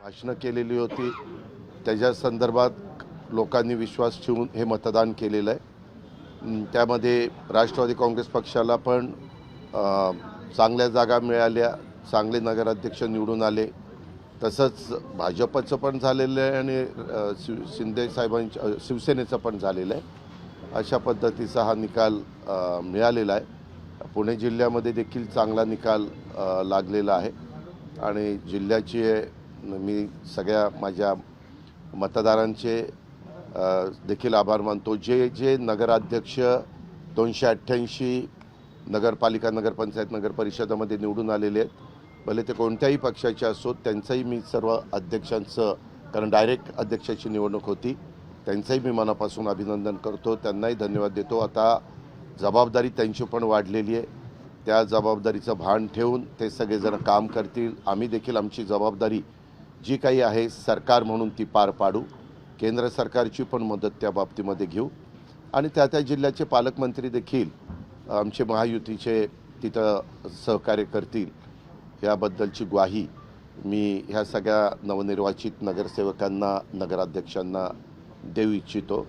भाषणं केलेली होती त्याच्या संदर्भात लोकांनी विश्वास ठेवून हे मतदान केलेलं आहे. त्यामध्ये राष्ट्रवादी काँग्रेस पक्षाला पण चांगल्या जागा मिळाल्या, चांगले नगराध्यक्ष निवडून आले. तसंच भाजपचं पण झालेलं आहे आणि शिंदे साहेबांच्या शिवसेनेचं पण झालेलं आहे. अशा पद्धतीचा हा निकाल मिळालेला आहे. पुणे जिल्ह्यामध्ये देखील चांगला निकाल लागलेला आहे आणि जिल्ह्याचे मी सगळ्या माझ्या मतदारांचे देखील आभार मानतो. जे नगराध्यक्ष 288 नगरपालिका, नगरपंचायत, नगरपरिषदामध्ये निवडून आलेले आहेत, भले ते कोणत्याही पक्षाचे असोत, त्यांचंही मी सर्व अध्यक्षांचं, कारण डायरेक्ट अध्यक्षाची निवडणूक होती, त्यांचंही मी मनापासून अभिनंदन करतो, त्यांनाही धन्यवाद देतो. आता जबाबदारी त्यांची पण वाढलेली आहे. त्या जबाबदारीचं भान ठेवून ते सगळेजण काम करतील. आम्ही देखील आमची जबाबदारी जी काही आहे सरकार म्हणून ती पार पाडू. केंद्र सरकारची पण मदत त्या बाबतीमध्ये घेऊ आणि त्या जिल्ह्याचे पालकमंत्री देखील आमचे महायुतीचे तिथं सहकार्य करतील याबद्दलची ग्वाही मी ह्या सगळ्या नवनिर्वाचित नगरसेवकांना, नगराध्यक्षांना देऊ इच्छितो.